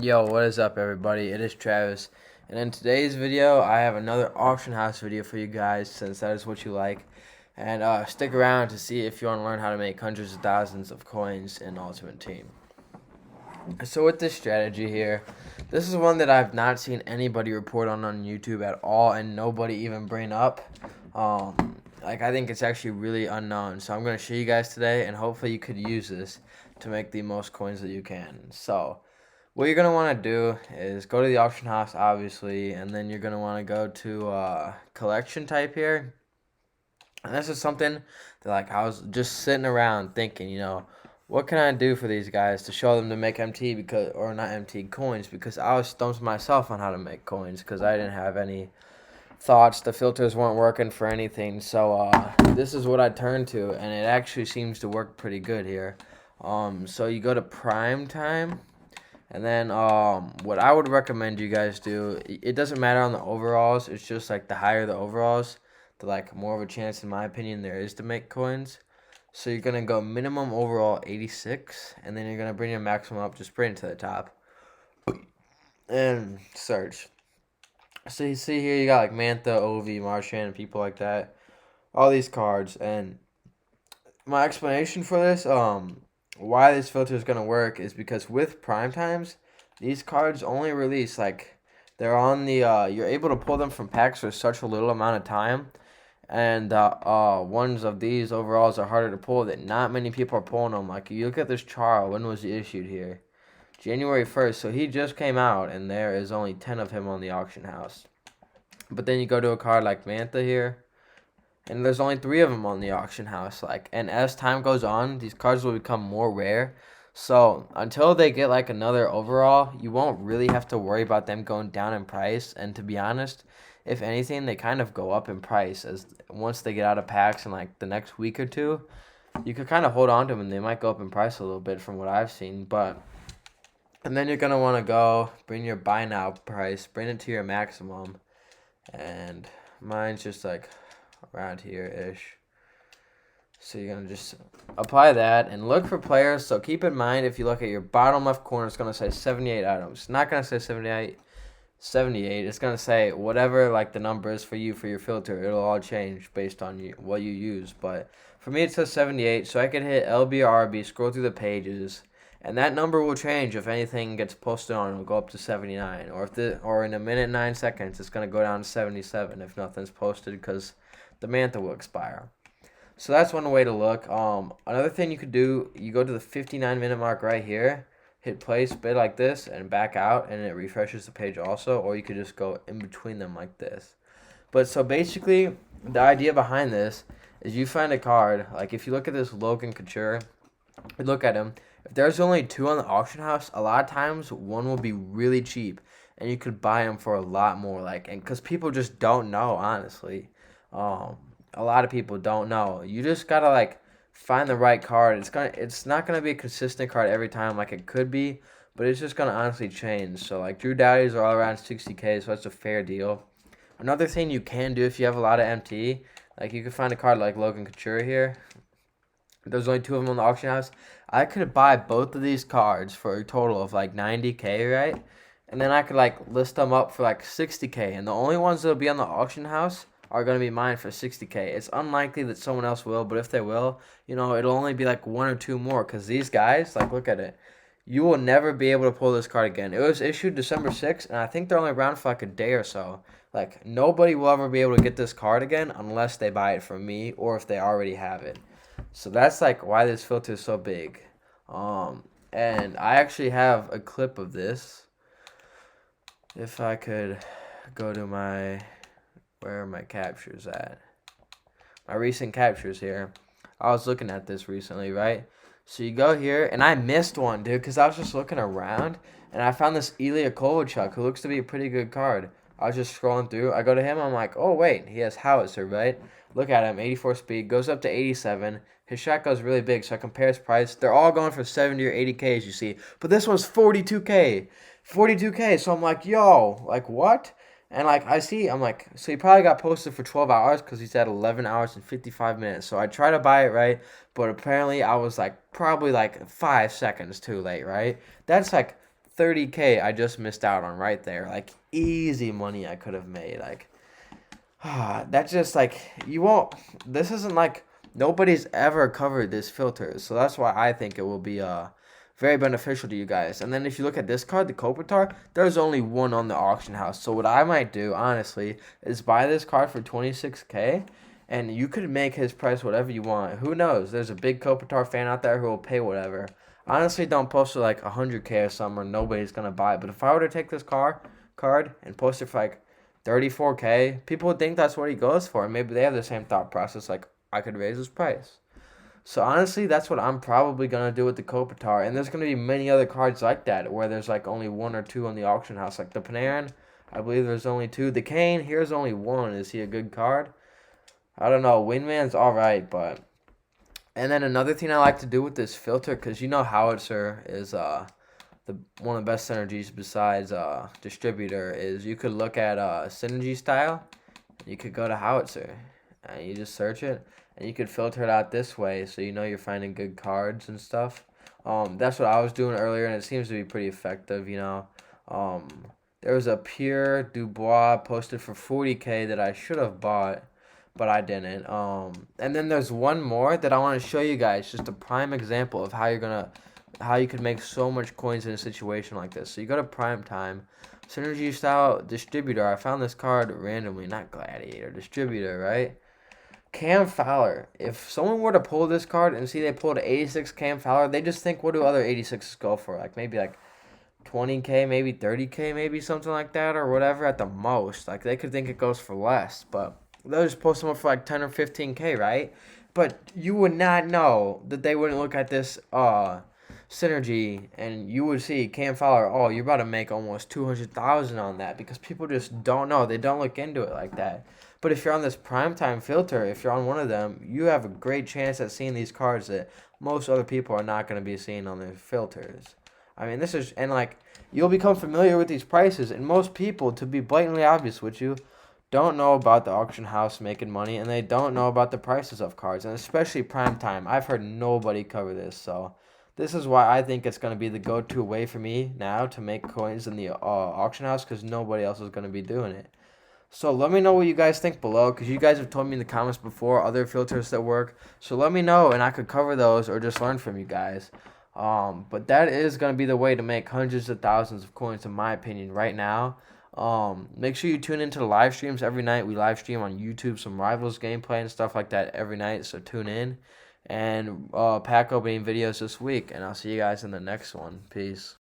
Yo, what is up, everybody? It is Travis, and in today's video, I have another auction house video for you guys, since that is what you like. And stick around to see if you want to learn how to make hundreds of thousands of coins in Ultimate Team. So with this strategy here, this is one that I've not seen anybody report on YouTube at all, and nobody even bring up. I think it's actually really unknown. So I'm going to show you guys today, and hopefully you could use this to make the most coins that you can. So what you're going to want to do is go to the auction house, obviously, and then you're going to want to go to collection type here. And this is something that, like, I was just sitting around thinking, what can I do for these guys to show them to make MT, because, or not MT, coins, because I was stumped myself on how to make coins because I didn't have any thoughts. The filters weren't working for anything. So this is what I turned to, and it actually seems to work pretty good here. So you go to prime time. And then what I would recommend you guys do, it doesn't matter on the overalls. It's just like the higher the overalls, the like more of a chance, in my opinion, there is to make coins. So you're gonna go minimum overall 86, and then you're gonna bring your maximum up, just bring it to the top, and search. So you see here, you got like Mantha, Ovi, Marchand, and people like that. All these cards, and my explanation for this, why this filter is gonna work is because with prime times, these cards only release like they're on the you're able to pull them from packs for such a little amount of time, and ones of these overalls are harder to pull that not many people are pulling them. Like you look at this Char, when was he issued here? January 1st, so he just came out, and there is only 10 of him on the auction house. But then you go to a card like Mantha here, and there's only 3 of them on the auction house. And as time goes on, these cards will become more rare. So until they get like another overall, you won't really have to worry about them going down in price. And to be honest, if anything, they kind of go up in price as once they get out of packs in like the next week or two. You could kind of hold on to them, and they might go up in price a little bit from what I've seen. And then you're gonna want to go bring your buy now price, bring it to your maximum, and mine's just like around here ish. So you're gonna just apply that and look for players. So keep in mind, if you look at your bottom left corner, it's gonna say 78 items. It's not gonna say 78. It's gonna say whatever like the number is for you for your filter. It'll all change based on what you use. But for me, it says 78. So I can hit LB or RB, scroll through the pages, and that number will change if anything gets posted on. It'll go up to 79, or in a minute and 9 seconds, it's gonna go down to 77 if nothing's posted, because the Mantha will expire. So that's one way to look. Another thing you could do, you go to the 59-minute mark right here, hit play, spit like this, and back out, and it refreshes the page also, or you could just go in between them like this. But so basically, the idea behind this is you find a card, like if you look at this Logan Couture, look at him. If there's only 2 on the auction house, a lot of times one will be really cheap, and you could buy them for a lot more. And because people just don't know, honestly. A lot of people don't know. You just gotta find the right card. It's not gonna be a consistent card every time like it could be, but it's just gonna honestly change. So like Drew Doughty's are all around 60K, so that's a fair deal. Another thing you can do if you have a lot of MT, like you can find a card like Logan Couture here. There's only 2 of them on the auction house. I could buy both of these cards for a total of like 90K, right? And then I could list them up for like 60K, and the only ones that'll be on the auction house are going to be mine for 60K. It's unlikely that someone else will, but if they will, it'll only be like 1 or 2 more, because these guys, look at it. You will never be able to pull this card again. It was issued December 6th, and I think they're only around for like a day or so. Nobody will ever be able to get this card again unless they buy it from me, or if they already have it. So that's why this filter is so big. And I actually have a clip of this. If I could go to where are my captures at? My recent captures here. I was looking at this recently, right? So you go here, and I missed one, dude, because I was just looking around, and I found this Ilya Kovalchuk, who looks to be a pretty good card. I was just scrolling through. I go to him. I'm like, oh, wait, he has Howitzer, right? Look at him, 84 speed, goes up to 87. His shot goes really big, so I compare his price. They're all going for 70 or 80K, as you see. But this one's 42K. 42K, so I'm like, yo, what? And I see, I'm like, so he probably got posted for 12 hours because he's at 11 hours and 55 minutes. So I try to buy it, right? But apparently I was probably 5 seconds too late, right? That's 30K I just missed out on right there. Like, easy money I could have made. Like, that's just like, you won't, this isn't like, nobody's ever covered this filter. So that's why I think it will be very beneficial to you guys. And then if you look at this card, the Kopitar, there's only one on the auction house. So what I might do, honestly, is buy this card for 26K. And you could make his price whatever you want. Who knows? There's a big Kopitar fan out there who will pay whatever. Honestly, don't post it like 100K or something, or nobody's gonna buy it. But if I were to take this card and post it for like 34K, people would think that's what he goes for. And maybe they have the same thought process, like, I could raise his price. So honestly, that's what I'm probably gonna do with the Kopitar. And there's gonna be many other cards like that where there's like only one or two on the auction house. Like the Panarin, I believe there's only two. The Kane, here's only one. Is he a good card? I don't know. Wingman's alright, but. And then another thing I like to do with this filter, because you know Howitzer is the one of the best synergies besides distributor, is you could look at synergy style. You could go to Howitzer and you just search it, and you could filter it out this way, so you know you're finding good cards and stuff. That's what I was doing earlier, and it seems to be pretty effective. Um, there was a Pierre Dubois posted for 40K that I should have bought, but I didn't. And then there's one more that I want to show you guys, just a prime example of how you could make so much coins in a situation like this. So you go to Prime Time, Synergy Style Distributor. I found this card randomly, not Gladiator, Distributor, right? Cam Fowler. If someone were to pull this card and see they pulled 86 Cam Fowler, they just think, what do other 86s go for? Like maybe like 20K, maybe 30K, maybe something like that, or whatever at the most. Like they could think it goes for less, but they'll just post them up for like 10 or 15K, right? But you would not know that they wouldn't look at this synergy, and you would see Cam Fowler, oh, you're about to make almost 200,000 on that, because people just don't know. They don't look into it like that. But if you're on this primetime filter, if you're on one of them, you have a great chance at seeing these cards that most other people are not going to be seeing on their filters. I mean, this is, and like, you'll become familiar with these prices, and most people, to be blatantly obvious with you, don't know about the auction house making money, and they don't know about the prices of cards, and especially prime time. I've heard nobody cover this, so this is why I think it's going to be the go-to way for me now to make coins in the auction house, because nobody else is going to be doing it. So let me know what you guys think below, because you guys have told me in the comments before other filters that work. So let me know, and I could cover those or just learn from you guys. But that is going to be the way to make hundreds of thousands of coins, in my opinion, right now. Make sure you tune into the live streams every night. We live stream on YouTube some Rivals gameplay and stuff like that every night, so tune in. And pack opening videos this week, and I'll see you guys in the next one. Peace.